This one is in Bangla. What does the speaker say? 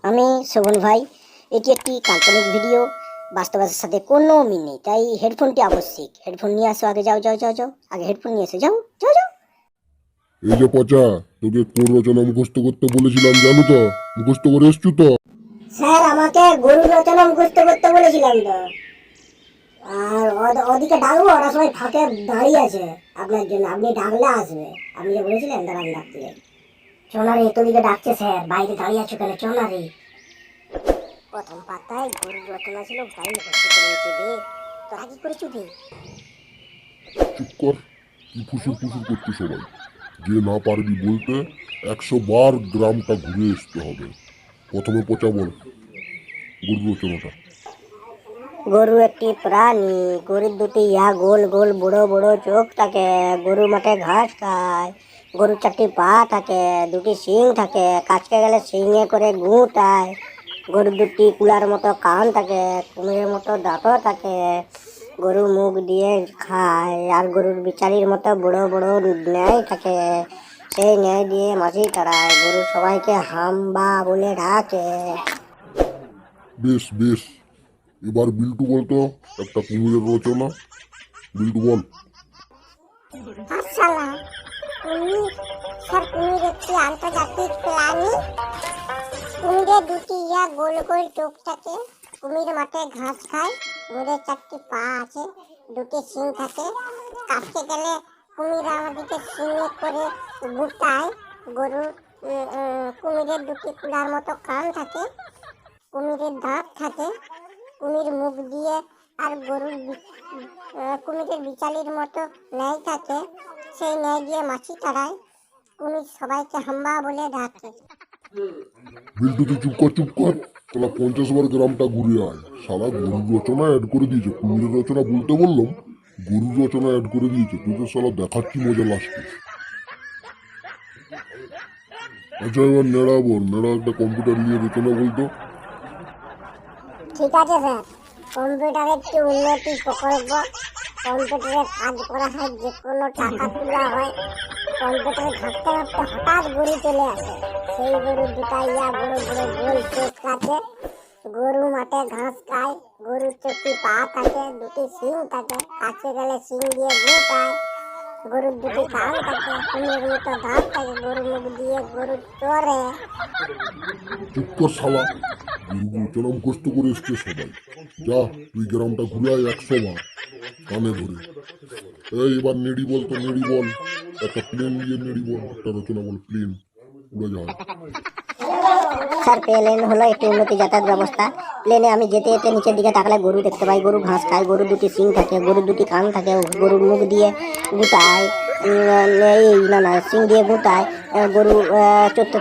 আমি শোভন ভাই। এটি একটি কাল্পনিক ভিডিও, বাস্তবের সাথে কোনো মিল নেই, তাই হেডফোনটি আবশ্যিক। হেডফোন নিয়ে আসো, আগে যাও যাও যাও যাও, আগে হেডফোন নিয়ে এসে যাও যাও যাও। এই যে পচা, তোকে কোন রচনা মুখস্থ করতে বলেছিলাম জানো তো? মুখস্থ করে এসছু তো? স্যার, আমাকে গরু রচনা মুখস্থ করতে বলেছিলাম তো। আর ওদিকে ডাকবো, ওরা সবাই ফাঁকে দাঁড়িয়ে আছে আপনার জন্য। আপনি ডাকলে আসবে। আপনি যে বলেছিলেন দাঁড়ান ডাকতে। চোনারে তোদিকে ডাকছে স্যার, বাইরে দাঁড়িয়ে আছো কেন? চোনারে প্রথম পাতায় গরুর রচনা ছিল, তাই মুখস্থ করে নিচ্ছে বে। তোরা কি করেছো বে? চুপ কর, কি ফুসুর ফুসুর করছো সবাই? যে না পারবি বলতে 100 বার গ্রামটা ঘুরে আসতে হবে। প্রথমে পচা বল গরুর রচনাটা। গরু একটি প্রাণী। গরুর দুটি গোল গোল বড় বড় চোখ থাকে। গরু মাঠে ঘাস খায়। গরুর 4টি পা থাকে, 2টি শিং থাকে, কাছকে গেলে শিঙে করে গুঁটায়। গরুর দুটি কুলার মতো কান থাকে, কুমিরের মতো দাঁতও থাকে। গরু মুখ দিয়ে খায়, আর গরুর বিচারির মতো বড় বড় ন্যায় থাকে। সেই ন্যায় দিয়ে মাছি তাড়ায়। গরু সবাইকে হাম্বা বলে ডাকে। বেশ বেশ, এবার বিল্টু বলতো একটা কুমিরের রচনা। বিল্টু বল। মাশাআল্লাহ, কুমির। স্যার, কুমির একটি আন্তর্জাতিক প্রাণী। কুমিরের দুটি গোল গোল চোখ থাকে। কুমির মাঠে ঘাস খায়। কুমিরের 4টি পা আছে, 2টি শিং থাকে। কাছে গেলে কুমির আমাদেরকে শিঙে করে গুটায়। গরু কুমিরের দুটি কুলার মতো কান থাকে। কুমিরের দাঁত থাকে। কুমির মুখ দিয়ে আর কুমিরের বিচালির মতো ন্যায় থাকে। সেই ন্যায় দিয়ে মাছি তাড়ায়। কুমির সবাইকে হাম্বা বলে ডাকে। বিল্টু তুই চুপ কর চুপ কর, তোরা 50 বার গ্রামটা ঘুরে আয়। সারা গরুর রচনা অ্যাড করে দিয়েছে। কুমিরের রচনা বলতে বললাম, গরুর রচনা অ্যাড করে দিয়েছে। তোদের সালা দেখাচ্ছি মজা লাস্টে। আচ্ছা, এবার নেড়া বল। নেড়া একটা কম্পিউটার নিয়ে রচনা বলতো। ঠিক আছে স্যার। কম্পিউটার একটি উন্নতি প্রকল্প। কম্পিউটারে কাজ করা হয়, যে কোনো টাকা তোলা হয়। কম্পিউটারে ঘাঁটতে ঘাঁটতে হঠাৎ গরু চলে আসে। সেই গরু দুটা বড় বড় গোল চোখ থাকে। গরু মাঠে ঘাস খায়। গরুর 4টি পা থাকে, 2টি শিং থাকে। কাছে গেলে শিং দিয়ে গুটায়। গরুর 2টি কান থাকে, কুমিরের মতো দাঁত থাকে। গরু মুখ দিয়ে গরু চড়ে। চুপ কর শালা, গরুর রচনা মুখস্থ করে এসছে সবাই। যা, তুই গ্রামটা ঘুরে আয় 100 বার কানে ধরে। এই এবার নেড়ি বল তো, নেড়ি বল। একটা প্লেন দিয়ে নেড়ি বল, একটা রচনা বল। প্লেন উড়ে যায়। স্যার, প্লেন হলো একটি উন্নতি যাতায়াত ব্যবস্থা। প্লেনে আমি যেতে যেতে নিচের দিকে তাকালে গরু দেখতে পাই। গরু ঘাস খায়। গরুর 2টি শিং থাকে, গরুর 2টি কান থাকে। গরুর মুখ দিয়ে গুটায়, এই না না শিং দিয়ে গুটায়। গরু চড়তে